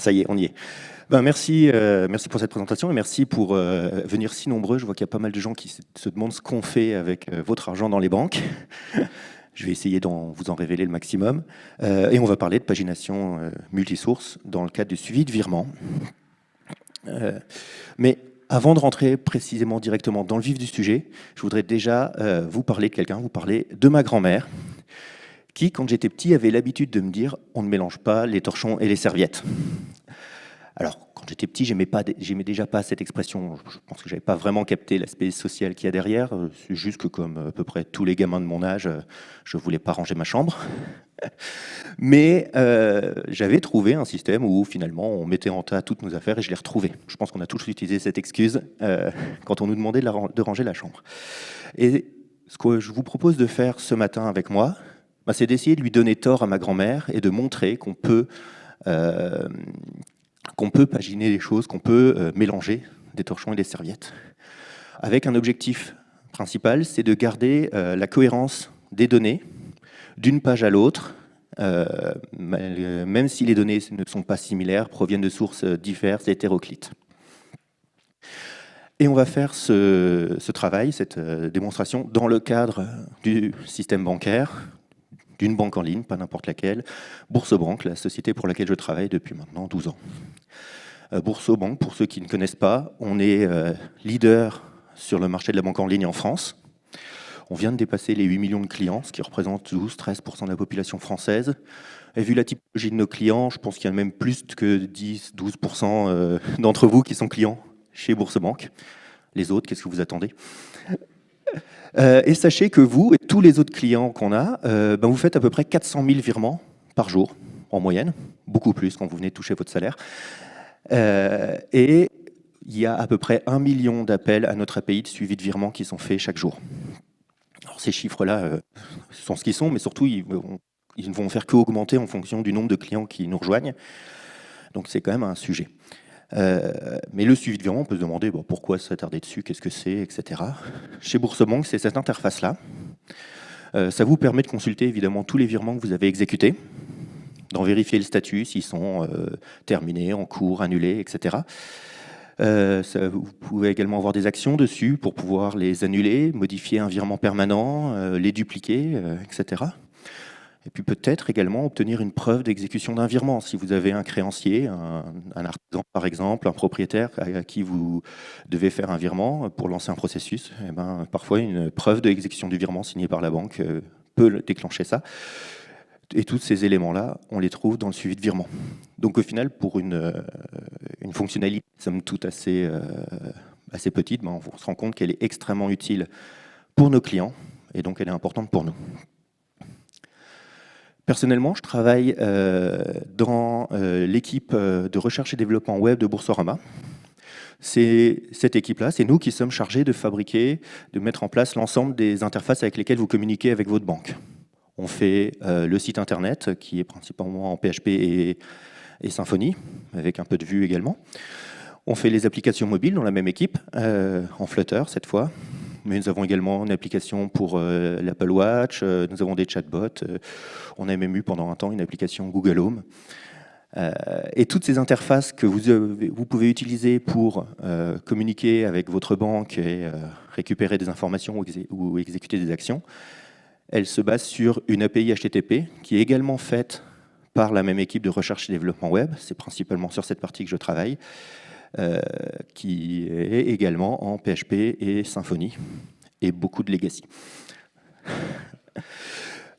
Ça y est, on y est. Merci, merci pour cette présentation et merci pour venir si nombreux. Je vois qu'il y a pas mal de gens qui se demandent ce qu'on fait avec votre argent dans les banques. Je vais essayer de vous en révéler le maximum. Et on va parler de pagination multisource dans le cadre du suivi de virement. Mais avant de rentrer précisément directement dans le vif du sujet, je voudrais déjà vous parler de quelqu'un, vous parler de ma grand-mère, qui, quand j'étais petit, avait l'habitude de me dire « on ne mélange pas les torchons et les serviettes ». Alors, quand j'étais petit, j'aimais déjà pas cette expression. Je pense que j'avais pas vraiment capté l'aspect social qu'il y a derrière. C'est juste que, comme à peu près tous les gamins de mon âge, je voulais pas ranger ma chambre. Mais j'avais trouvé un système où finalement on mettait en tas toutes nos affaires et je les retrouvais. Je pense qu'on a tous utilisé cette excuse quand on nous demandait de ranger la chambre. Et ce que je vous propose de faire ce matin avec moi, c'est d'essayer de lui donner tort à ma grand-mère et de montrer qu'on peut paginer les choses, qu'on peut mélanger des torchons et des serviettes. Avec un objectif principal, c'est de garder la cohérence des données d'une page à l'autre, même si les données ne sont pas similaires, proviennent de sources diverses et hétéroclites. Et on va faire ce travail, cette démonstration, dans le cadre du système bancaire, d'une banque en ligne, pas n'importe laquelle, Boursobank, la société pour laquelle je travaille depuis maintenant 12 ans. Boursobank, pour ceux qui ne connaissent pas, on est leader sur le marché de la banque en ligne en France. On vient de dépasser les 8 millions de clients, ce qui représente 12-13% de la population française. Et vu la typologie de nos clients, je pense qu'il y a même plus que 10-12% d'entre vous qui sont clients chez Boursobank. Les autres, qu'est-ce que vous attendez ? Et sachez que vous et tous les autres clients qu'on a, vous faites à peu près 400 000 virements par jour, en moyenne, beaucoup plus quand vous venez de toucher votre salaire. Et il y a à peu près 1 million d'appels à notre API de suivi de virements qui sont faits chaque jour. Alors ces chiffres-là sont ce qu'ils sont, mais surtout ils ne vont faire qu'augmenter en fonction du nombre de clients qui nous rejoignent. Donc c'est quand même un sujet. Mais le suivi de virement, on peut se demander pourquoi s'attarder dessus, qu'est-ce que c'est, etc. Chez Boursobank, c'est cette interface-là. Ça vous permet de consulter évidemment tous les virements que vous avez exécutés, d'en vérifier le statut, s'ils sont terminés, en cours, annulés, etc. Vous pouvez également avoir des actions dessus pour pouvoir les annuler, modifier un virement permanent, les dupliquer, etc. Et puis peut-être également obtenir une preuve d'exécution d'un virement. Si vous avez un créancier, un artisan par exemple, un propriétaire à qui vous devez faire un virement pour lancer un processus, parfois une preuve d'exécution du virement signée par la banque peut déclencher ça. Et tous ces éléments-là, on les trouve dans le suivi de virement. Donc au final, pour une fonctionnalité, somme toute assez petite, on se rend compte qu'elle est extrêmement utile pour nos clients, et donc elle est importante pour nous. Personnellement, je travaille dans l'équipe de recherche et développement web de Boursorama. C'est cette équipe-là, c'est nous qui sommes chargés de fabriquer, de mettre en place l'ensemble des interfaces avec lesquelles vous communiquez avec votre banque. On fait le site internet, qui est principalement en PHP et Symfony, avec un peu de Vue également. On fait les applications mobiles dans la même équipe, en Flutter cette fois. Mais nous avons également une application pour l'Apple Watch, nous avons des chatbots, on a même eu pendant un temps une application Google Home. Et toutes ces interfaces que vous pouvez utiliser pour communiquer avec votre banque et récupérer des informations ou exécuter des actions, elles se basent sur une API HTTP qui est également faite par la même équipe de recherche et développement web. C'est principalement sur cette partie que je travaille. Qui est également en PHP et Symfony, et beaucoup de legacy.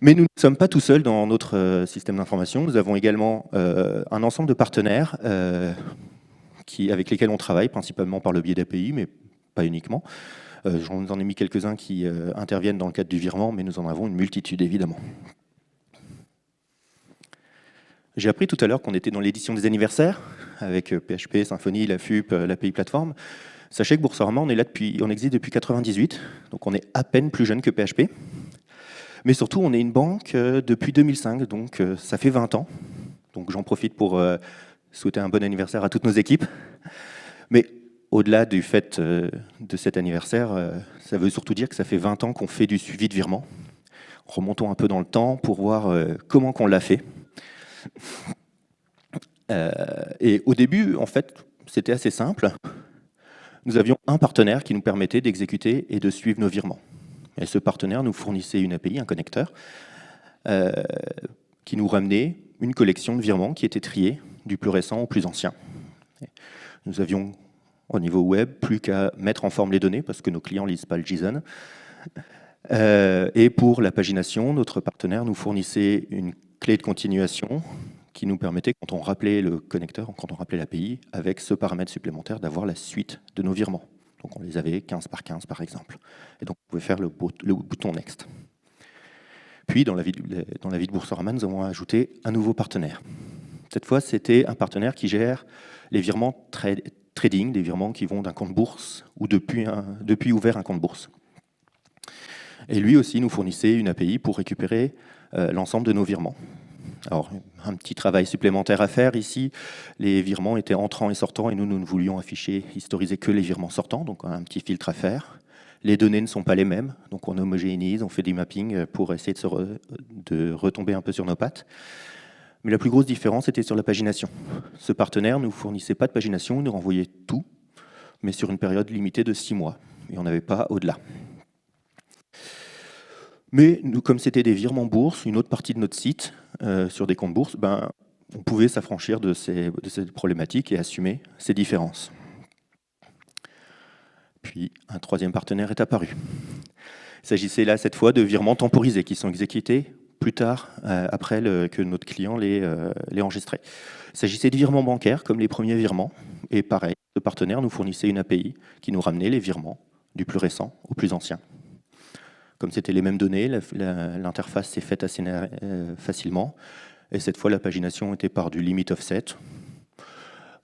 Mais nous ne sommes pas tout seuls dans notre système d'information. Nous avons également un ensemble de partenaires avec lesquels on travaille, principalement par le biais d'API, mais pas uniquement. J'en ai mis quelques-uns qui interviennent dans le cadre du virement, mais nous en avons une multitude, évidemment. J'ai appris tout à l'heure qu'on était dans l'édition des anniversaires, avec PHP, Symfony, la FUP, l'API Plateforme. Sachez que Boursorama, on existe depuis 1998, donc on est à peine plus jeune que PHP. Mais surtout, on est une banque depuis 2005, donc ça fait 20 ans. Donc j'en profite pour souhaiter un bon anniversaire à toutes nos équipes. Mais au-delà du fait de cet anniversaire, ça veut surtout dire que ça fait 20 ans qu'on fait du suivi de virement. Remontons un peu dans le temps pour voir comment qu'on l'a fait. Et au début, en fait, c'était assez simple. Nous avions un partenaire qui nous permettait d'exécuter et de suivre nos virements. Et ce partenaire nous fournissait une API, un connecteur, qui nous ramenait une collection de virements qui étaient triés du plus récent au plus ancien. Nous avions, au niveau web, plus qu'à mettre en forme les données, parce que nos clients ne lisent pas le JSON. Et pour la pagination, notre partenaire nous fournissait une clé de continuation qui nous permettait, quand on rappelait le connecteur, quand on rappelait l'API, avec ce paramètre supplémentaire, d'avoir la suite de nos virements. Donc on les avait 15 par 15 par exemple. Et donc on pouvait faire le bouton Next. Puis dans la vie de Boursorama, nous avons ajouté un nouveau partenaire. Cette fois, c'était un partenaire qui gère les virements trading, des virements qui vont d'un compte bourse ou depuis ouvert un compte bourse. Et lui aussi nous fournissait une API pour récupérer l'ensemble de nos virements. Alors, un petit travail supplémentaire à faire ici. Les virements étaient entrants et sortants, et nous ne voulions historiser que les virements sortants, donc un petit filtre à faire. Les données ne sont pas les mêmes, donc on homogénéise, on fait du mapping pour essayer de retomber un peu sur nos pattes. Mais la plus grosse différence était sur la pagination. Ce partenaire ne nous fournissait pas de pagination, il nous renvoyait tout, mais sur une période limitée de 6 mois, et on n'avait pas au-delà. Mais nous, comme c'était des virements bourse, une autre partie de notre site, sur des comptes bourse, on pouvait s'affranchir de ces problématiques et assumer ces différences. Puis un troisième partenaire est apparu. Il s'agissait là, cette fois, de virements temporisés qui sont exécutés plus tard, après que notre client l'ait enregistré. Il s'agissait de virements bancaires, comme les premiers virements. Et pareil, le partenaire nous fournissait une API qui nous ramenait les virements du plus récent au plus ancien. Comme c'était les mêmes données, l'interface s'est faite assez facilement. Et cette fois, la pagination était par du limit offset.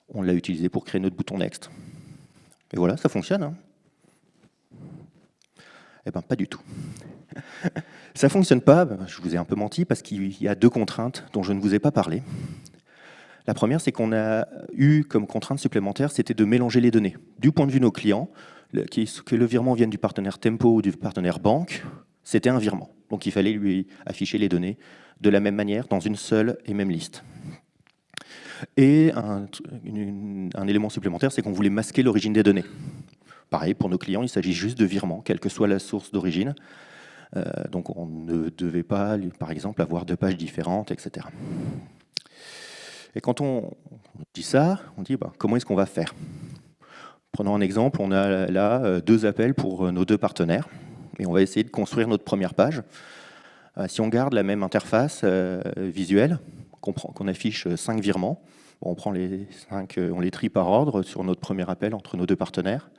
On l'a utilisé pour créer notre bouton Next. Et voilà, ça fonctionne. Hein. Eh bien, pas du tout. Ça ne fonctionne pas, je vous ai un peu menti, parce qu'il y a 2 contraintes dont je ne vous ai pas parlé. La première, c'est qu'on a eu comme contrainte supplémentaire, c'était de mélanger les données. Du point de vue de nos clients, que le virement vienne du partenaire Tempo ou du partenaire banque, c'était un virement. Donc il fallait lui afficher les données de la même manière, dans une seule et même liste. Et un élément supplémentaire, c'est qu'on voulait masquer l'origine des données. Pareil, pour nos clients, il s'agit juste de virements, quelle que soit la source d'origine. Donc on ne devait pas, par exemple, avoir 2 pages différentes, etc. Et quand on dit ça, on dit comment est-ce qu'on va faire? Prenons un exemple, on a là 2 appels pour nos 2 partenaires, et on va essayer de construire notre première page. Si on garde la même interface visuelle, qu'on affiche 5 virements, on prend les 5, on les trie par ordre sur notre premier appel entre nos 2 partenaires.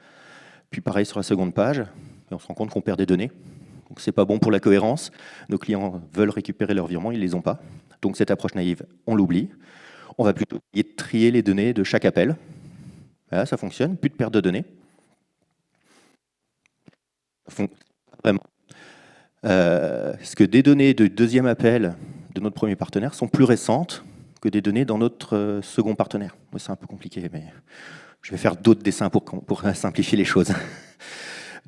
Puis pareil sur la seconde page, et on se rend compte qu'on perd des données. Donc c'est pas bon pour la cohérence. Nos clients veulent récupérer leurs virements, ils les ont pas. Donc cette approche naïve, on l'oublie. On va plutôt essayer de trier les données de chaque appel. Voilà, ça fonctionne, plus de perte de données. Vraiment. Parce que des données de deuxième appel de notre premier partenaire sont plus récentes que des données dans notre second partenaire. C'est un peu compliqué, mais je vais faire d'autres dessins pour simplifier les choses.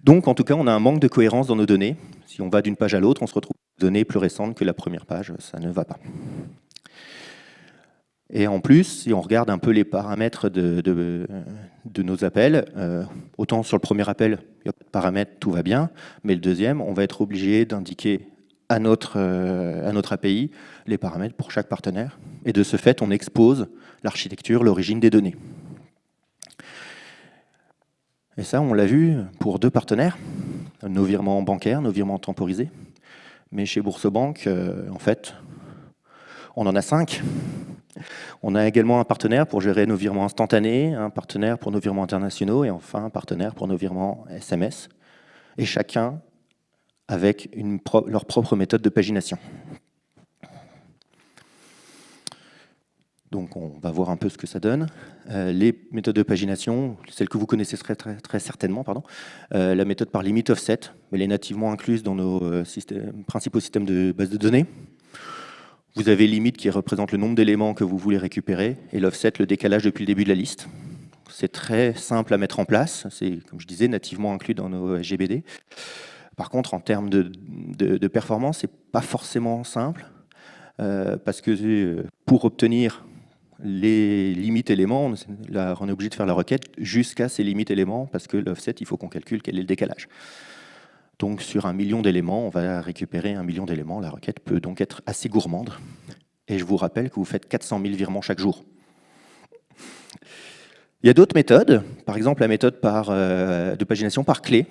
Donc, en tout cas, on a un manque de cohérence dans nos données. Si on va d'une page à l'autre, on se retrouve avec des données plus récentes que la première page. Ça ne va pas. Et en plus, si on regarde un peu les paramètres de nos appels, autant sur le premier appel, il n'y a pas de paramètres, tout va bien, mais le deuxième, on va être obligé d'indiquer à notre API les paramètres pour chaque partenaire. Et de ce fait, on expose l'architecture, l'origine des données. Et ça, on l'a vu pour 2 partenaires, nos virements bancaires, nos virements temporisés. Mais chez Boursorama, en fait, on en a 5. On a également un partenaire pour gérer nos virements instantanés, un partenaire pour nos virements internationaux et enfin un partenaire pour nos virements SMS. Et chacun avec leur propre méthode de pagination. Donc on va voir un peu ce que ça donne. Les méthodes de pagination, celles que vous connaissez très certainement, la méthode par limit offset, elle est nativement incluse dans nos principaux systèmes de base de données. Vous avez limit qui représente le nombre d'éléments que vous voulez récupérer, et l'offset, le décalage depuis le début de la liste. C'est très simple à mettre en place, c'est, comme je disais, nativement inclus dans nos SGBD. Par contre, en termes de performance, c'est pas forcément simple, parce que pour obtenir les limites éléments, on est obligé de faire la requête jusqu'à ces limites éléments, parce que l'offset, il faut qu'on calcule quel est le décalage. Donc sur 1 million d'éléments, on va récupérer 1 million d'éléments. La requête peut donc être assez gourmande. Et je vous rappelle que vous faites 400 000 virements chaque jour. Il y a d'autres méthodes, par exemple la méthode de pagination par clé.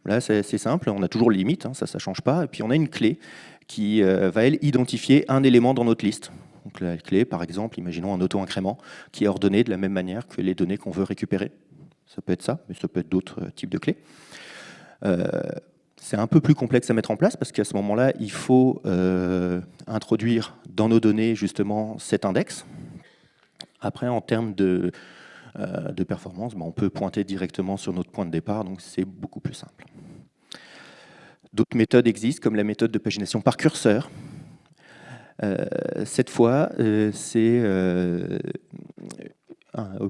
Là, c'est simple, on a toujours les limites, hein, ça ne change pas. Et puis on a une clé qui va, elle, identifier un élément dans notre liste. Donc la clé, par exemple, imaginons un auto-incrément qui est ordonné de la même manière que les données qu'on veut récupérer. Ça peut être ça, mais ça peut être d'autres types de clés. C'est un peu plus complexe à mettre en place parce qu'à ce moment-là, il faut introduire dans nos données justement cet index. Après, en termes de performance, on peut pointer directement sur notre point de départ, donc c'est beaucoup plus simple. D'autres méthodes existent, comme la méthode de pagination par curseur. Cette fois,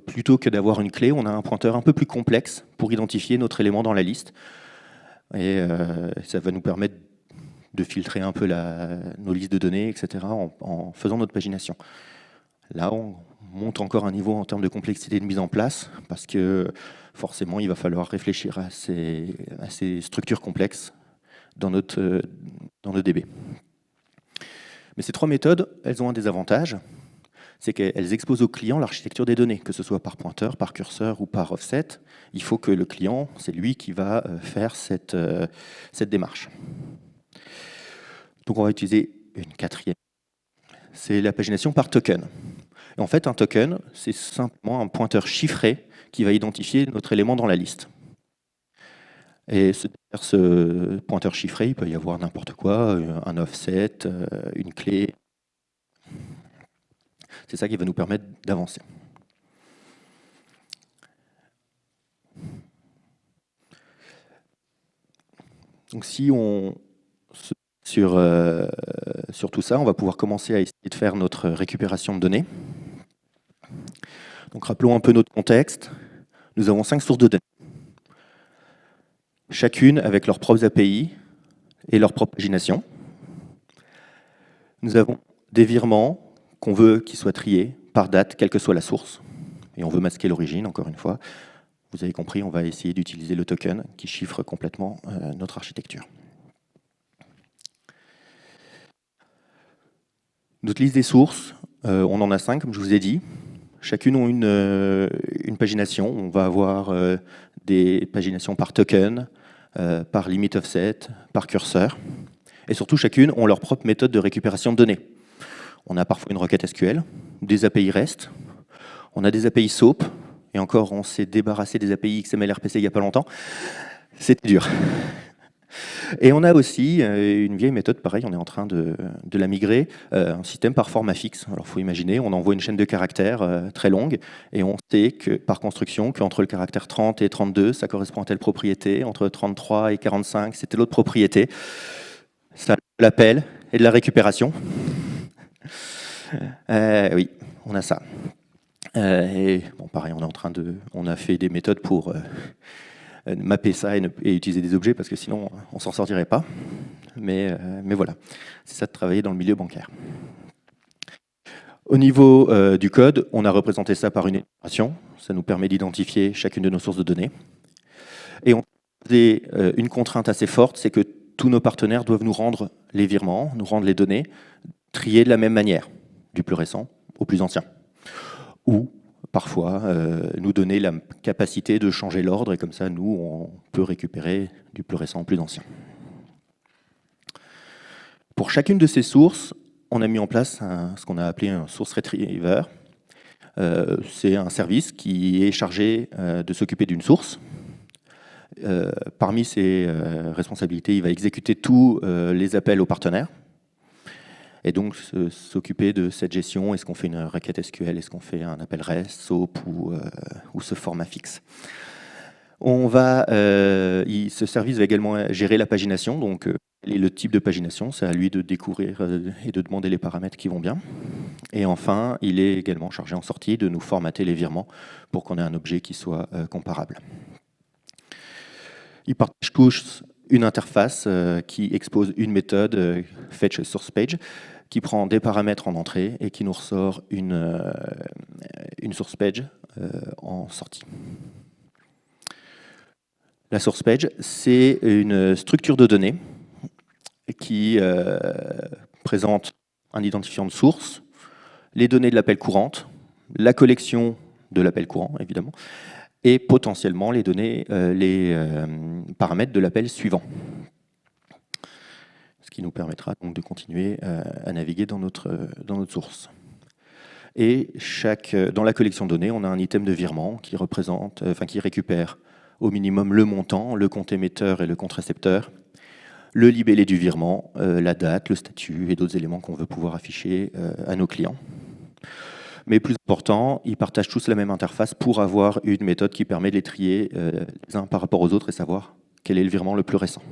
plutôt que d'avoir une clé, on a un pointeur un peu plus complexe pour identifier notre élément dans la liste. Et ça va nous permettre de filtrer un peu nos listes de données, etc., en faisant notre pagination. Là, on monte encore un niveau en termes de complexité de mise en place, parce que forcément, il va falloir réfléchir à ces structures complexes dans nos DB. Mais ces 3 méthodes, elles ont un désavantage, c'est qu'elles exposent au client l'architecture des données, que ce soit par pointeur, par curseur ou par offset. Il faut que le client, c'est lui qui va faire cette démarche. Donc on va utiliser une 4e. C'est la pagination par token. Et en fait, un token, c'est simplement un pointeur chiffré qui va identifier notre élément dans la liste. Et derrière ce pointeur chiffré, il peut y avoir n'importe quoi, un offset, une clé. C'est ça qui va nous permettre d'avancer. Donc si on sur tout ça, on va pouvoir commencer à essayer de faire notre récupération de données. Donc rappelons un peu notre contexte. Nous avons 5 sources de données, chacune avec leurs propres API et leur propre pagination. Nous avons des virements qu'on veut qu'ils soient triés par date, quelle que soit la source. Et on veut masquer l'origine, encore une fois. Vous avez compris, on va essayer d'utiliser le token qui chiffre complètement notre architecture. Notre liste des sources, on en a 5, comme je vous ai dit. Chacune ont une pagination. On va avoir des paginations par token, par limit offset, par curseur. Et surtout, chacune ont leur propre méthode de récupération de données. On a parfois une requête SQL, des API REST, on a des API SOAP, et encore, on s'est débarrassé des API XML RPC il n'y a pas longtemps. C'était dur. Et on a aussi une vieille méthode, pareil, on est en train de la migrer, un système par format fixe. Alors il faut imaginer, on envoie une chaîne de caractères très longue, et on sait que par construction, qu'entre le caractère 30 et 32, ça correspond à telle propriété, entre 33 et 45, c'est telle autre propriété. Ça de l'appel et de la récupération. Oui, on a ça. Et bon, pareil, on a fait des méthodes pour mapper ça et utiliser des objets, parce que sinon, on s'en sortirait pas. Mais voilà, c'est ça de travailler dans le milieu bancaire. Au niveau du code, on a représenté ça par une énumération. Ça nous permet d'identifier chacune de nos sources de données. Et on a une contrainte assez forte, c'est que tous nos partenaires doivent nous rendre les virements, nous rendre les données, triées de la même manière, du plus récent au plus ancien. Ou parfois nous donner la capacité de changer l'ordre, et comme ça, nous, on peut récupérer du plus récent au plus ancien. Pour chacune de ces sources, on a mis en place ce qu'on a appelé un source retriever. C'est un service qui est chargé de s'occuper d'une source. Parmi ses responsabilités, il va exécuter tous les appels aux partenaires. Et donc s'occuper de cette gestion, est-ce qu'on fait une requête SQL, est-ce qu'on fait un appel REST, SOAP ou ce format fixe. Ce service va également gérer la pagination, donc le type de pagination, c'est à lui de découvrir et de demander les paramètres qui vont bien. Et enfin, il est également chargé en sortie de nous formater les virements pour qu'on ait un objet qui soit comparable. Ils partagent tous une interface qui expose une méthode fetch source page qui prend des paramètres en entrée et qui nous ressort une source page en sortie. La source page, c'est une structure de données qui présente un identifiant de source, les données de l'appel courante, la collection de l'appel courant, évidemment, et potentiellement les données, les paramètres de l'appel suivant. Ce qui nous permettra donc de continuer à naviguer dans notre source. Et dans la collection de données, on a un item de virement qui récupère au minimum le montant, le compte émetteur et le compte récepteur, le libellé du virement, la date, le statut et d'autres éléments qu'on veut pouvoir afficher à nos clients. Mais plus important, ils partagent tous la même interface pour avoir une méthode qui permet de les trier les uns par rapport aux autres et savoir quel est le virement le plus récent.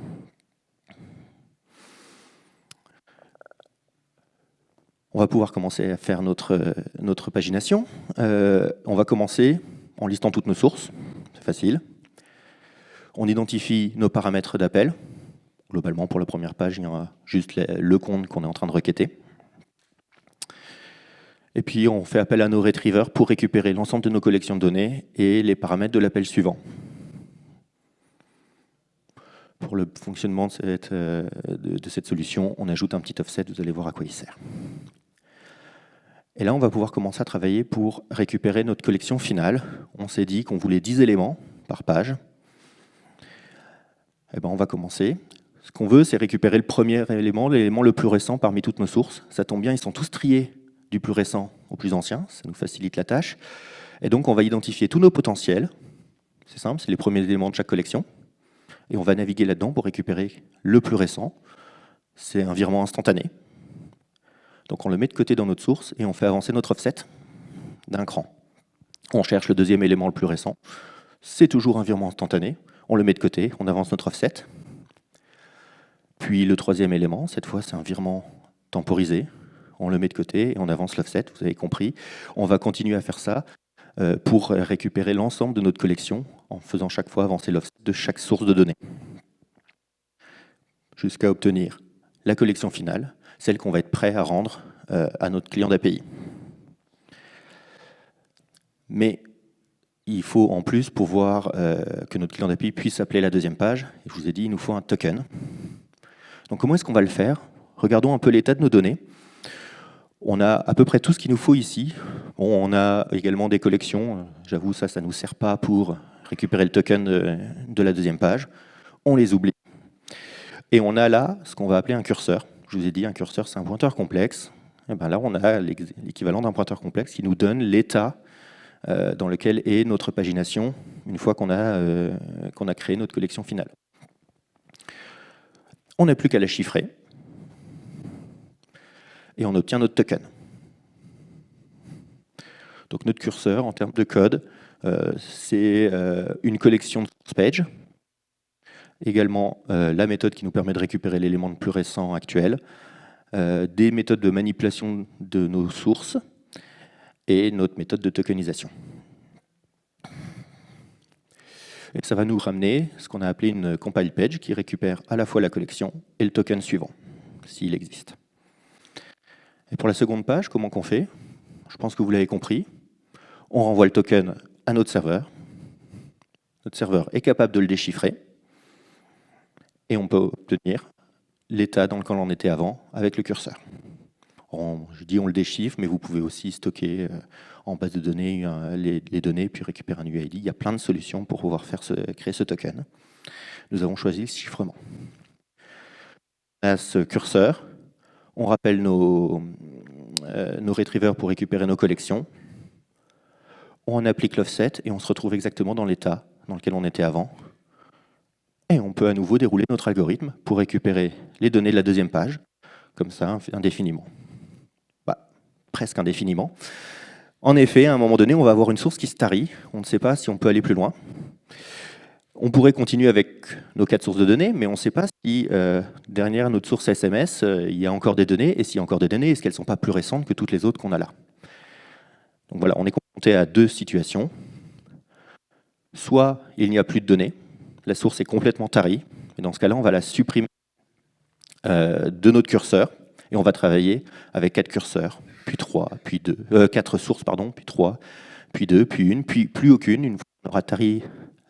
On va pouvoir commencer à faire notre pagination. On va commencer en listant toutes nos sources, c'est facile. On identifie nos paramètres d'appel. Globalement, pour la première page, il y aura juste le compte qu'on est en train de requêter. Et puis, on fait appel à nos retrievers pour récupérer l'ensemble de nos collections de données et les paramètres de l'appel suivant. Pour le fonctionnement de cette solution, on ajoute un petit offset, vous allez voir à quoi il sert. Et là, on va pouvoir commencer à travailler pour récupérer notre collection finale. On s'est dit qu'on voulait 10 éléments par page. Eh ben, on va commencer. Ce qu'on veut, c'est récupérer le premier élément, l'élément le plus récent parmi toutes nos sources. Ça tombe bien, ils sont tous triés du plus récent au plus ancien, ça nous facilite la tâche. Et donc on va identifier tous nos potentiels, c'est simple, c'est les premiers éléments de chaque collection, et on va naviguer là-dedans pour récupérer le plus récent. C'est un virement instantané. Donc on le met de côté dans notre source et on fait avancer notre offset d'un cran. On cherche le deuxième élément le plus récent, c'est toujours un virement instantané, on le met de côté, on avance notre offset. Puis le troisième élément, cette fois c'est un virement temporisé, on le met de côté et on avance l'offset, vous avez compris. On va continuer à faire ça pour récupérer l'ensemble de notre collection en faisant chaque fois avancer l'offset de chaque source de données. Jusqu'à obtenir la collection finale, celle qu'on va être prêt à rendre à notre client d'API. Mais il faut en plus pouvoir que notre client d'API puisse appeler la deuxième page. Et je vous ai dit, il nous faut un token. Donc comment est-ce qu'on va le faire? Regardons un peu l'état de nos données. On a à peu près tout ce qu'il nous faut ici. Bon, on a également des collections. J'avoue, ça ne nous sert pas pour récupérer le token de la deuxième page. On les oublie. Et on a là ce qu'on va appeler un curseur. Je vous ai dit, un curseur, c'est un pointeur complexe. Et bien là, on a l'équivalent d'un pointeur complexe qui nous donne l'état dans lequel est notre pagination une fois qu'on a créé notre collection finale. On n'a plus qu'à la chiffrer. Et on obtient notre token. Donc notre curseur, en termes de code, c'est une collection de source page. Également, la méthode qui nous permet de récupérer l'élément le plus récent actuel, des méthodes de manipulation de nos sources et notre méthode de tokenisation. Et ça va nous ramener ce qu'on a appelé une compile page qui récupère à la fois la collection et le token suivant, s'il existe. Et pour la seconde page, comment qu'on fait? Je pense que vous l'avez compris. On renvoie le token à notre serveur. Notre serveur est capable de le déchiffrer. Et on peut obtenir l'état dans lequel on était avant avec le curseur. Je dis on le déchiffre, mais vous pouvez aussi stocker en base de données les données, puis récupérer un UID. Il y a plein de solutions pour pouvoir créer ce token. Nous avons choisi le chiffrement. À ce curseur, on rappelle nos retrievers pour récupérer nos collections. On applique l'offset et on se retrouve exactement dans l'état dans lequel on était avant. Et on peut à nouveau dérouler notre algorithme pour récupérer les données de la deuxième page, comme ça, indéfiniment. Presque indéfiniment. En effet, à un moment donné, on va avoir une source qui se tarit. On ne sait pas si on peut aller plus loin. On pourrait continuer avec nos 4 sources de données, mais on ne sait pas si derrière notre source SMS, il y a encore des données, et s'il y a encore des données, est-ce qu'elles ne sont pas plus récentes que toutes les autres qu'on a là? Donc voilà, on est confronté à deux situations. Soit il n'y a plus de données, la source est complètement tarie, Et dans ce cas-là, on va la supprimer de notre curseur, et on va travailler avec 4 curseurs, puis 3, puis 2, 4 sources, pardon, puis 3, puis 2, puis 1, puis plus aucune, une fois qu'on aura tari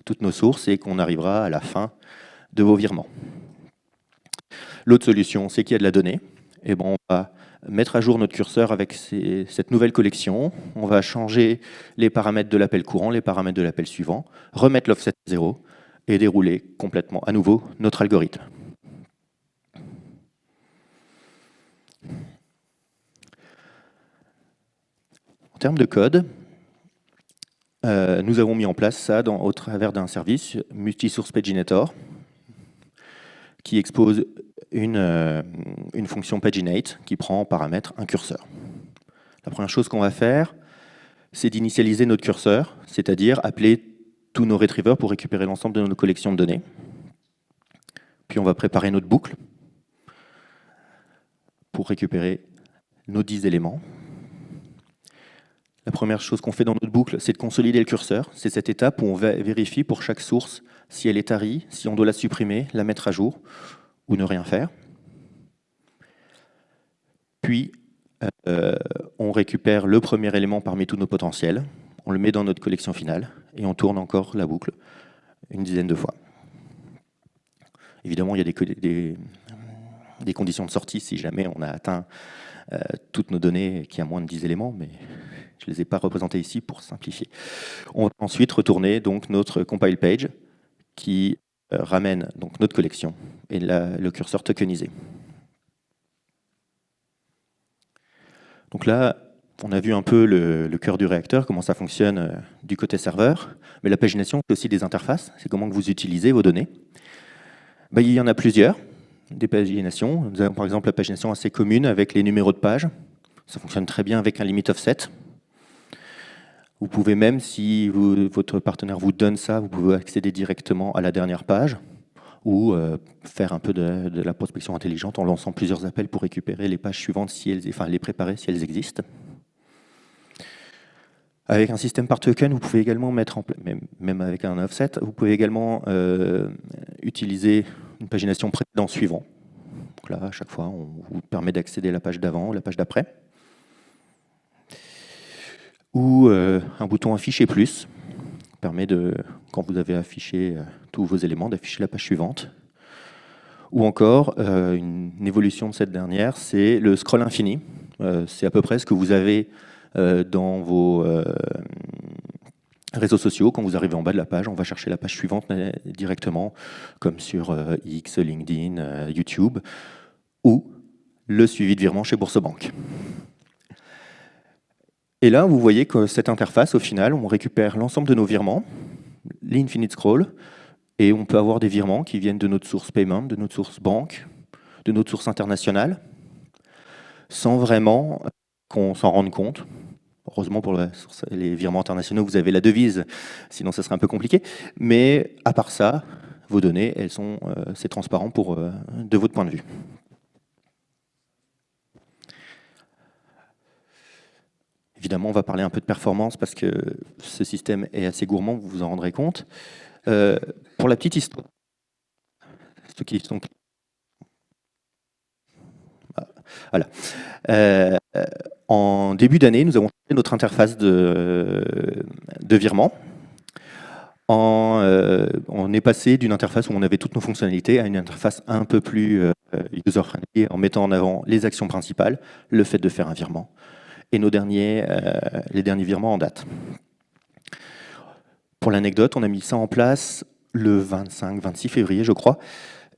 toutes nos sources et qu'on arrivera à la fin de vos virements. L'autre solution, c'est qu'il y a de la donnée. Et bon, on va mettre à jour notre curseur avec cette nouvelle collection. On va changer les paramètres de l'appel courant, les paramètres de l'appel suivant, remettre l'offset à 0 et dérouler complètement à nouveau notre algorithme. En termes de code, nous avons mis en place ça au travers d'un service, Multisource Paginator, qui expose une fonction paginate qui prend en paramètre un curseur. La première chose qu'on va faire, c'est d'initialiser notre curseur, c'est-à-dire appeler tous nos retrievers pour récupérer l'ensemble de nos collections de données. Puis on va préparer notre boucle pour récupérer nos 10 éléments. La première chose qu'on fait dans notre boucle, c'est de consolider le curseur. C'est cette étape où on vérifie pour chaque source si elle est tarie, si on doit la supprimer, la mettre à jour ou ne rien faire. Puis, on récupère le premier élément parmi tous nos potentiels, on le met dans notre collection finale et on tourne encore la boucle une dizaine de fois. Évidemment, il y a des conditions de sortie si jamais on a atteint toutes nos données qui a moins de 10 éléments, mais je ne les ai pas représentées ici pour simplifier. On va ensuite retourner donc notre compile page qui ramène donc notre collection et le curseur tokenisé. Donc là, on a vu un peu le cœur du réacteur, comment ça fonctionne du côté serveur, mais la pagination, c'est aussi des interfaces, c'est comment que vous utilisez vos données. Ben, il y en a plusieurs, des paginations. Nous avons par exemple la pagination assez commune avec les numéros de page. Ça fonctionne très bien avec un limit offset. Vous pouvez même, si votre partenaire vous donne ça, vous pouvez accéder directement à la dernière page ou faire un peu de la prospection intelligente en lançant plusieurs appels pour récupérer les pages suivantes, les préparer si elles existent. Avec un système par token, vous pouvez également mettre en place, même avec un offset, vous pouvez également utiliser une pagination précédent suivant. Donc là, à chaque fois, on vous permet d'accéder à la page d'avant ou la page d'après. Ou un bouton afficher plus, permet de, quand vous avez affiché tous vos éléments, d'afficher la page suivante. Ou encore, une évolution de cette dernière, c'est le scroll infini. C'est à peu près ce que vous avez dans vos réseaux sociaux. Quand vous arrivez en bas de la page, on va chercher la page suivante directement, comme sur X, LinkedIn, YouTube, ou le suivi de virement chez Boursorama. Et là, vous voyez que cette interface, au final, on récupère l'ensemble de nos virements, l'infinite scroll, et on peut avoir des virements qui viennent de notre source payment, de notre source banque, de notre source internationale, sans vraiment qu'on s'en rende compte. Heureusement pour les virements internationaux, vous avez la devise, sinon ça serait un peu compliqué. Mais à part ça, vos données, c'est transparent de votre point de vue. Évidemment, on va parler un peu de performance parce que ce système est assez gourmand, vous vous en rendrez compte. Pour la petite histoire, ceux qui sont... Voilà. En début d'année, nous avons changé notre interface de virement. On est passé d'une interface où on avait toutes nos fonctionnalités à une interface un peu plus user-friendly, en mettant en avant les actions principales, le fait de faire un virement, et les derniers virements en date. Pour l'anecdote, on a mis ça en place le 25-26 février, je crois.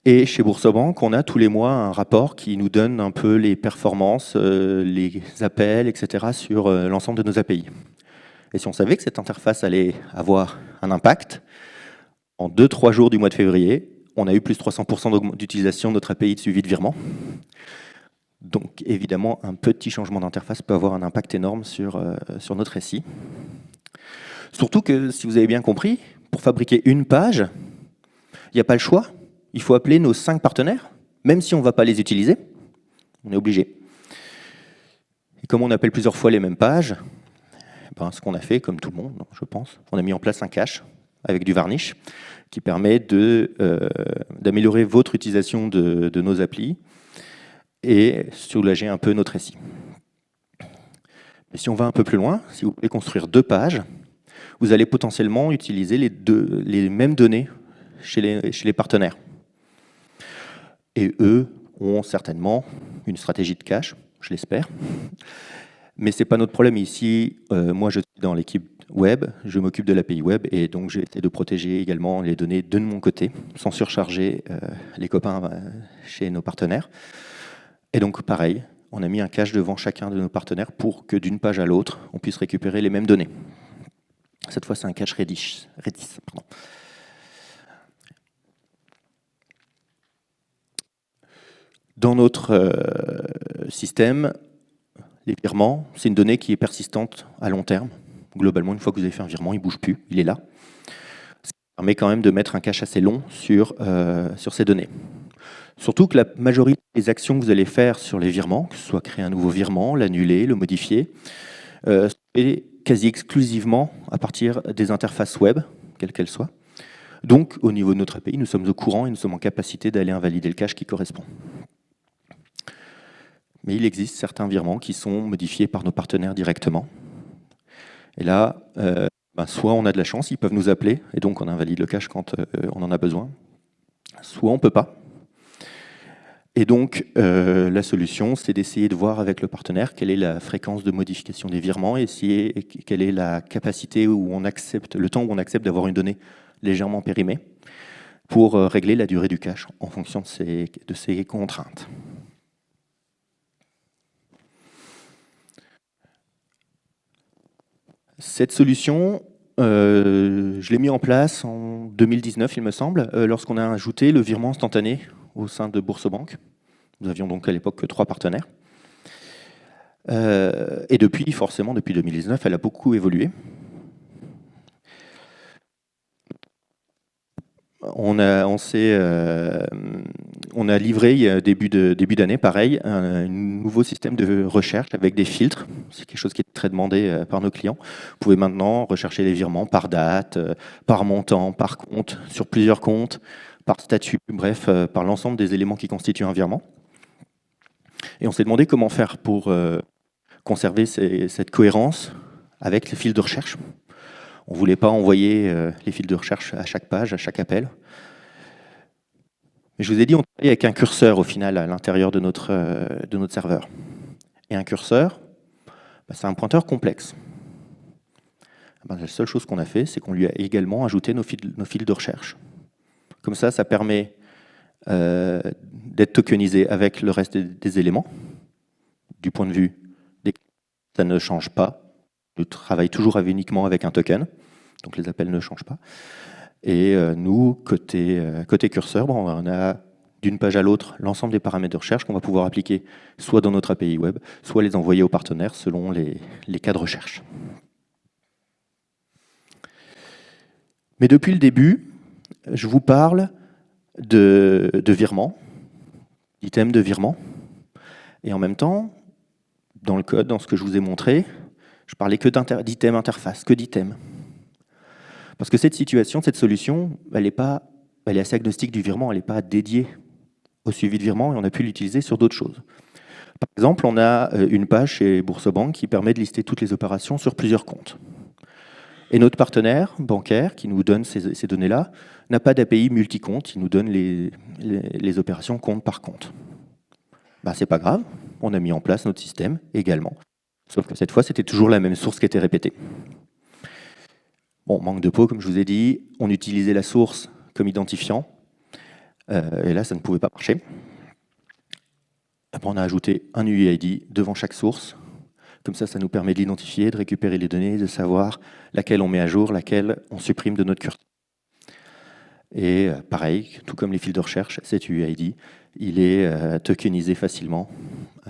Et chez Boursorama, on a tous les mois un rapport qui nous donne un peu les performances, les appels, etc. sur l'ensemble de nos API. Et si on savait que cette interface allait avoir un impact, en 2-3 jours du mois de février, on a eu plus de 300% d'utilisation de notre API de suivi de virement. Donc évidemment, un petit changement d'interface peut avoir un impact énorme sur notre SI. Surtout que, si vous avez bien compris, pour fabriquer une page, il n'y a pas le choix. Il faut appeler nos 5 partenaires, même si on ne va pas les utiliser. On est obligé. Et comme on appelle plusieurs fois les mêmes pages, ce qu'on a fait, comme tout le monde, je pense, on a mis en place un cache avec du varnish, qui permet d'améliorer votre utilisation de nos applis et soulager un peu notre SI. Mais si on va un peu plus loin, si vous voulez construire 2 pages, vous allez potentiellement utiliser les mêmes données chez les partenaires. Et eux ont certainement une stratégie de cache, je l'espère. Mais ce n'est pas notre problème ici. Moi, je suis dans l'équipe web, je m'occupe de l'API web, et donc j'ai essayé de protéger également les données de mon côté, sans surcharger les copains chez nos partenaires. Et donc, pareil, on a mis un cache devant chacun de nos partenaires pour que d'une page à l'autre, on puisse récupérer les mêmes données. Cette fois, c'est un cache Redis. Pardon. Dans notre système, les virements, c'est une donnée qui est persistante à long terme. Globalement, une fois que vous avez fait un virement, il ne bouge plus, il est là. Ce qui permet quand même de mettre un cache assez long sur ces données. Surtout que la majorité des actions que vous allez faire sur les virements, que ce soit créer un nouveau virement, l'annuler, le modifier, est quasi exclusivement à partir des interfaces web, quelles qu'elles soient. Donc, au niveau de notre API, nous sommes au courant et nous sommes en capacité d'aller invalider le cache qui correspond. Mais il existe certains virements qui sont modifiés par nos partenaires directement. Et là, soit on a de la chance, ils peuvent nous appeler, et donc on invalide le cache quand on en a besoin, soit on ne peut pas. Et donc, la solution, c'est d'essayer de voir avec le partenaire quelle est la fréquence de modification des virements, et quelle est la capacité où on accepte, le temps où on accepte d'avoir une donnée légèrement périmée, pour régler la durée du cache en fonction de ces contraintes. Cette solution, je l'ai mise en place en 2019, il me semble, lorsqu'on a ajouté le virement instantané au sein de Boursorama. Nous avions donc à l'époque que 3 partenaires. Et depuis, forcément, depuis 2019, elle a beaucoup évolué. On a livré début d'année, pareil, un nouveau système de recherche avec des filtres. C'est quelque chose qui est très demandé par nos clients. Vous pouvez maintenant rechercher les virements par date, par montant, par compte, sur plusieurs comptes, par statut, bref, par l'ensemble des éléments qui constituent un virement. Et on s'est demandé comment faire pour conserver cette cohérence avec les fils de recherche. On ne voulait pas envoyer les fils de recherche à chaque page, à chaque appel. Mais je vous ai dit, on travaille avec un curseur au final à l'intérieur de notre serveur. Et un curseur, c'est un pointeur complexe. La seule chose qu'on a fait, c'est qu'on lui a également ajouté nos fils de recherche. Comme ça, ça permet d'être tokenisé avec le reste des éléments. Du point de vue des ça ne change pas. Je travaille toujours uniquement avec un token, donc les appels ne changent pas. Et nous, côté curseur, on a d'une page à l'autre l'ensemble des paramètres de recherche qu'on va pouvoir appliquer soit dans notre API web, soit les envoyer aux partenaires selon les cas de recherche. Mais depuis le début, je vous parle de virements, d'items de virement. Et en même temps, dans le code, dans ce que je vous ai montré, je parlais que d'items interface, que d'items. Parce que cette situation, cette solution, elle est assez agnostique du virement, elle n'est pas dédiée au suivi de virement et on a pu l'utiliser sur d'autres choses. Par exemple, on a une page chez Boursorama qui permet de lister toutes les opérations sur plusieurs comptes. Et notre partenaire bancaire qui nous donne ces données-là n'a pas d'API multi-compte, il nous donne les opérations compte par compte. C'est pas grave, on a mis en place notre système également. Sauf que cette fois, c'était toujours la même source qui était répétée. Bon, manque de peau, comme je vous ai dit, on utilisait la source comme identifiant, et là, ça ne pouvait pas marcher. Après, on a ajouté un UID devant chaque source. Comme ça nous permet de l'identifier, de récupérer les données, de savoir laquelle on met à jour, laquelle on supprime de notre curseur. Et pareil, tout comme les fils de recherche, cet UID, il est tokenisé facilement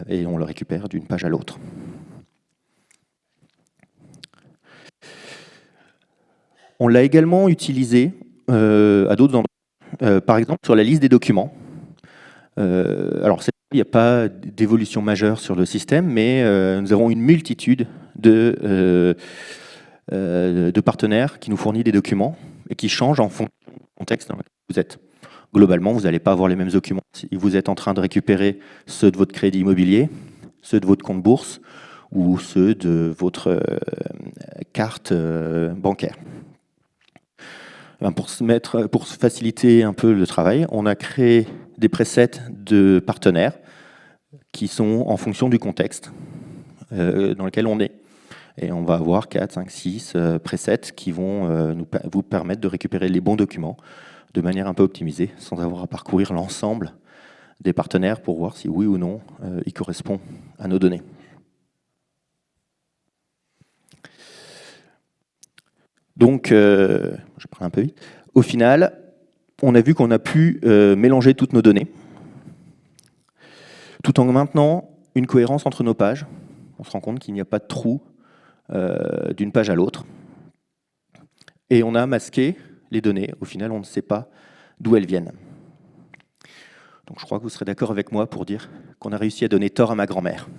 et on le récupère d'une page à l'autre. On l'a également utilisé à d'autres endroits, par exemple sur la liste des documents. Alors, il n'y a pas d'évolution majeure sur le système, mais nous avons une multitude de partenaires qui nous fournissent des documents. et qui change en fonction du contexte dans lequel vous êtes. Globalement, vous n'allez pas avoir les mêmes documents. Si vous êtes en train de récupérer ceux de votre crédit immobilier, ceux de votre compte bourse ou ceux de votre carte bancaire. Pour se faciliter un peu le travail, on a créé des presets de partenaires qui sont en fonction du contexte dans lequel on est. Et on va avoir 4, 5, 6 presets qui vont vous permettre de récupérer les bons documents de manière un peu optimisée, sans avoir à parcourir l'ensemble des partenaires pour voir si oui ou non il correspond à nos données. Donc, je prends un peu vite. Au final, on a vu qu'on a pu mélanger toutes nos données, tout en maintenant une cohérence entre nos pages. On se rend compte qu'il n'y a pas de trou d'une page à l'autre. Et on a masqué les données. Au final, on ne sait pas d'où elles viennent. Donc je crois que vous serez d'accord avec moi pour dire qu'on a réussi à donner tort à ma grand-mère.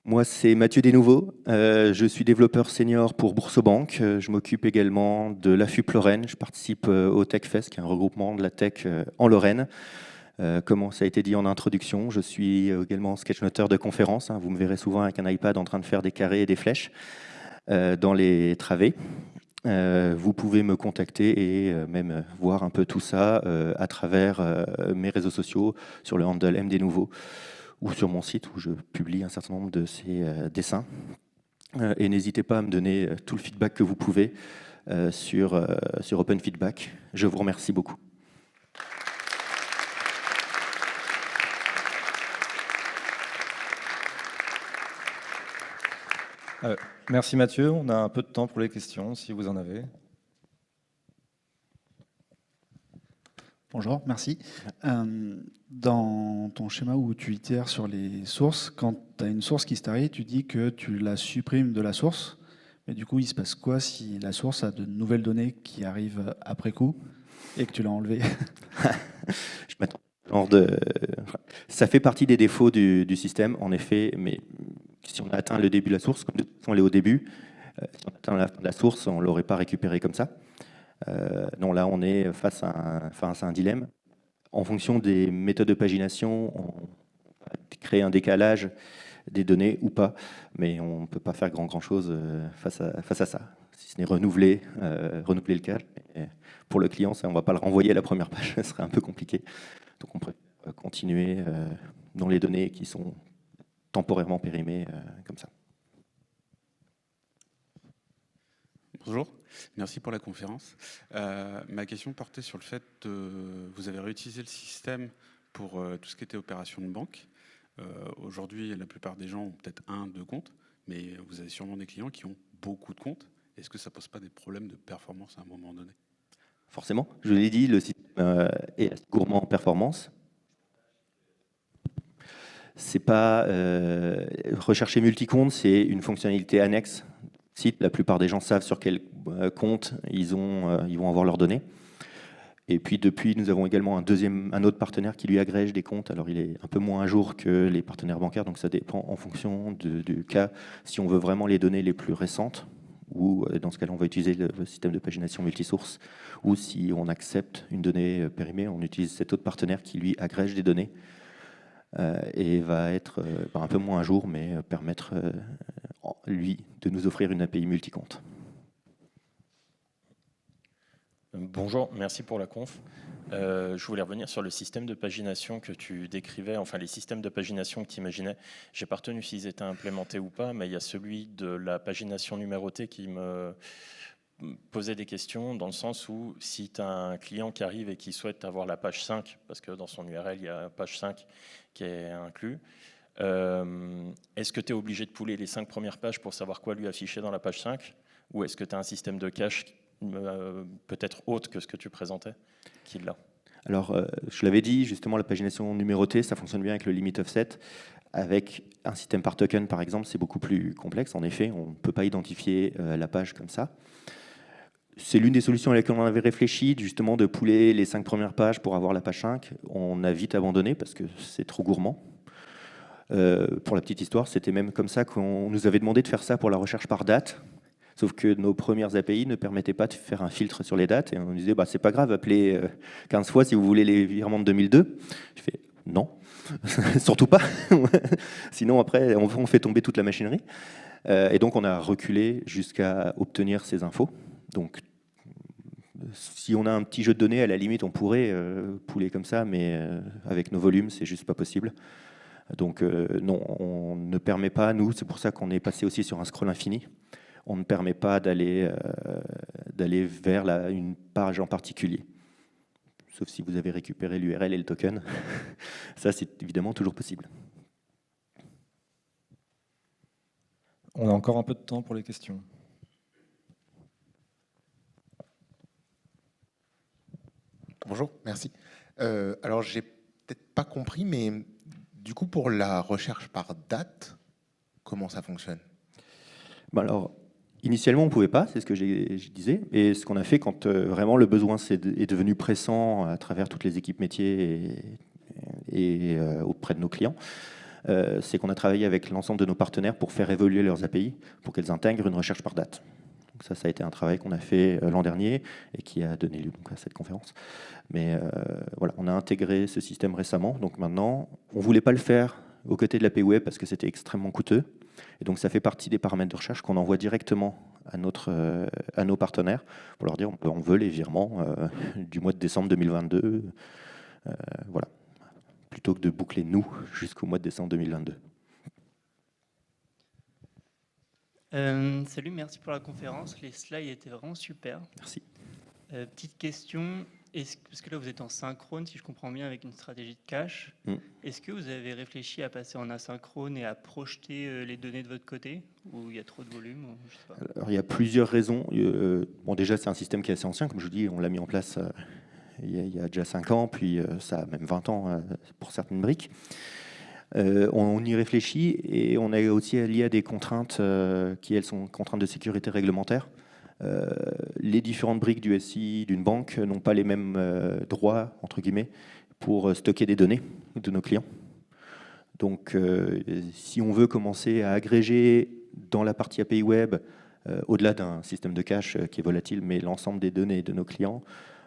Moi, c'est Mathieu Desnouveaux. Je suis développeur senior pour Boursobank. Je m'occupe également de l'AFUP Lorraine. Je participe au TechFest, qui est un regroupement de la tech en Lorraine. Comme ça a été dit en introduction, je suis également sketchnoteur de conférences. Vous me verrez souvent avec un iPad en train de faire des carrés et des flèches dans les travées. Vous pouvez me contacter et même voir un peu tout ça à travers mes réseaux sociaux, sur le handle MDesnouveaux ou sur mon site où je publie un certain nombre de ces dessins. Et n'hésitez pas à me donner tout le feedback que vous pouvez sur Open Feedback. Je vous remercie beaucoup. Merci Mathieu, on a un peu de temps pour les questions, si vous en avez. Bonjour, merci. Dans ton schéma où tu itéres sur les sources, quand tu as une source qui se tarie, tu dis que tu la supprimes de la source. Mais du coup, il se passe quoi si la source a de nouvelles données qui arrivent après coup et que tu l'as enlevée? Je m'attends. Ça fait partie des défauts du système, en effet, mais si on a atteint le début de la source, comme de toute façon elle est au début, si on atteint la fin de la source, on ne l'aurait pas récupéré comme ça. Non, là, on est face à un dilemme. En fonction des méthodes de pagination, on va créer un décalage des données ou pas, mais on ne peut pas faire grand-chose face à ça, si ce n'est renouveler le cache. Pour le client, ça, on ne va pas le renvoyer à la première page, ce serait un peu compliqué. Donc on préfère continuer dans les données qui sont temporairement périmées comme ça. Bonjour, merci pour la conférence. Ma question portait sur le fait que vous avez réutilisé le système pour tout ce qui était opération de banque. Aujourd'hui, la plupart des gens ont peut-être 1, 2 comptes, mais vous avez sûrement des clients qui ont beaucoup de comptes. Est-ce que ça ne pose pas des problèmes de performance à un moment donné? Forcément, je l'ai dit, le système est assez gourmand en performance. C'est pas rechercher multi-compte, c'est une fonctionnalité annexe. La plupart des gens savent sur quel compte ils vont avoir leurs données. Et puis depuis, nous avons également un autre partenaire qui lui agrège des comptes. Alors il est un peu moins à jour que les partenaires bancaires, donc ça dépend en fonction du cas. Si on veut vraiment les données les plus récentes, ou dans ce cas-là, on va utiliser le système de pagination multisource, ou si on accepte une donnée périmée, on utilise cet autre partenaire qui lui agrège des données et va être un peu moins à jour, mais permettre lui de nous offrir une API multicompte. Bonjour, merci pour la conf. Je voulais revenir sur le système de pagination que tu décrivais, enfin les systèmes de pagination que tu imaginais. Je n'ai pas retenu s'ils étaient implémentés ou pas, mais il y a celui de la pagination numérotée qui me posait des questions dans le sens où si tu as un client qui arrive et qui souhaite avoir la page 5, parce que dans son URL, il y a page 5 qui est inclus, est-ce que tu es obligé de pouler les 5 premières pages pour savoir quoi lui afficher dans la page 5 ou est-ce que tu as un système de cache peut-être autre que ce que tu présentais qui l'a? Alors, je l'avais dit, justement, la pagination numérotée, ça fonctionne bien avec le limit offset. Avec un système par token, par exemple, c'est beaucoup plus complexe. En effet, on ne peut pas identifier la page comme ça. C'est l'une des solutions à laquelle on avait réfléchi, justement, de pouler les 5 premières pages pour avoir la page 5. On a vite abandonné parce que c'est trop gourmand. Pour la petite histoire, c'était même comme ça qu'on nous avait demandé de faire ça pour la recherche par date. Sauf que nos premières API ne permettaient pas de faire un filtre sur les dates. Et on disait, bah, c'est pas grave, appelez 15 fois si vous voulez les virements de 2002. Je fais, non, surtout pas. Sinon, après, on fait tomber toute la machinerie. Et donc, on a reculé jusqu'à obtenir ces infos. Donc, si on a un petit jeu de données, à la limite, on pourrait pouler comme ça, mais avec nos volumes, c'est juste pas possible. Donc non, on ne permet pas, nous, c'est pour ça qu'on est passé aussi sur un scroll infini, on ne permet pas d'aller vers une page en particulier. Sauf si vous avez récupéré l'URL et le token. Ça, c'est évidemment toujours possible. On a encore un peu de temps pour les questions. Bonjour, merci. Alors, j'ai peut-être pas compris, mais du coup, pour la recherche par date, comment ça fonctionne? Ben alors, initialement, on ne pouvait pas, c'est ce que je disais. Et ce qu'on a fait quand vraiment le besoin est devenu pressant à travers toutes les équipes métiers et auprès de nos clients, c'est qu'on a travaillé avec l'ensemble de nos partenaires pour faire évoluer leurs API, pour qu'elles intègrent une recherche par date. Donc ça a été un travail qu'on a fait l'an dernier et qui a donné lieu donc à cette conférence. Mais voilà, on a intégré ce système récemment. Donc maintenant, on ne voulait pas le faire aux côtés de l'API Web parce que c'était extrêmement coûteux. Et donc ça fait partie des paramètres de recherche qu'on envoie directement à nos partenaires pour leur dire on veut les virements du mois de décembre 2022. Voilà, plutôt que de boucler nous jusqu'au mois de décembre 2022. Salut, merci pour la conférence. Les slides étaient vraiment super. Merci. Petite question, parce que là vous êtes en synchrone, si je comprends bien, avec une stratégie de cache. Est-ce que vous avez réfléchi à passer en asynchrone et à projeter les données de votre côté, ou il y a trop de volume, ou je sais pas. Alors, il y a plusieurs raisons. Bon, déjà, c'est un système qui est assez ancien. Comme je vous dis, on l'a mis en place il y a déjà 5 ans, puis ça a même 20 ans pour certaines briques. On y réfléchit et on est aussi lié à des contraintes qui, elles, sont contraintes de sécurité réglementaire. Les différentes briques du SI d'une banque n'ont pas les mêmes droits, entre guillemets, pour stocker des données de nos clients. Donc, si on veut commencer à agréger dans la partie API Web, au-delà d'un système de cache qui est volatile, mais l'ensemble des données de nos clients,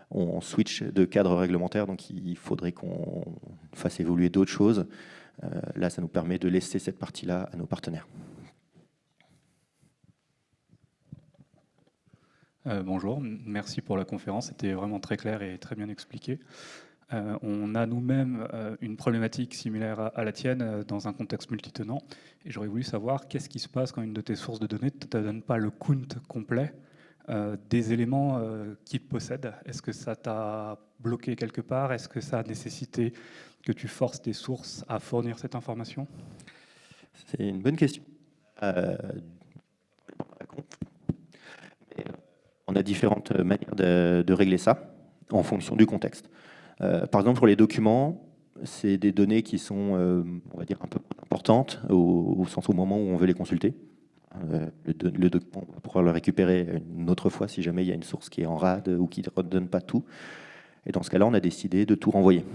on switch de cadre réglementaire, donc il faudrait qu'on fasse évoluer d'autres choses. Là, ça nous permet de laisser cette partie-là à nos partenaires. Bonjour, merci pour la conférence, c'était vraiment très clair et très bien expliqué. On a nous-mêmes une problématique similaire à la tienne dans un contexte multitenant, et j'aurais voulu savoir qu'est-ce qui se passe quand une de tes sources de données ne te donne pas le count complet des éléments qu'il possède. Est-ce que ça t'a bloqué quelque part? Est-ce que ça a nécessité que tu forces tes sources à fournir cette information? C'est une bonne question. On a différentes manières de régler ça en fonction du contexte. Par exemple, pour les documents, c'est des données qui sont, on va dire, un peu importantes au sens au moment où on veut les consulter. Le document, on va pouvoir le récupérer une autre fois si jamais il y a une source qui est en rade ou qui ne redonne pas tout. Et dans ce cas-là, on a décidé de tout renvoyer,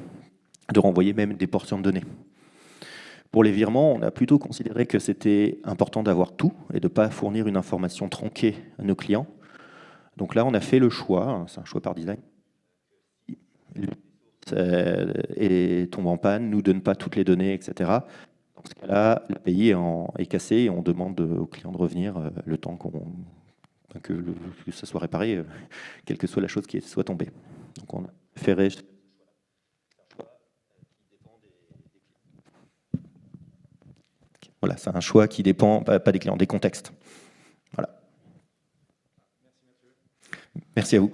de renvoyer même des portions de données. Pour les virements, on a plutôt considéré que c'était important d'avoir tout et de ne pas fournir une information tronquée à nos clients. Donc là, on a fait le choix, c'est un choix par design, et tombe en panne, ne nous donne pas toutes les données, etc. Dans ce cas-là, l'API est cassée et on demande au client de revenir le temps que ça soit réparé, quelle que soit la chose qui soit tombée. Donc on a préféré... Voilà, c'est un choix qui dépend, pas des clients, des contextes. Voilà. Merci à vous.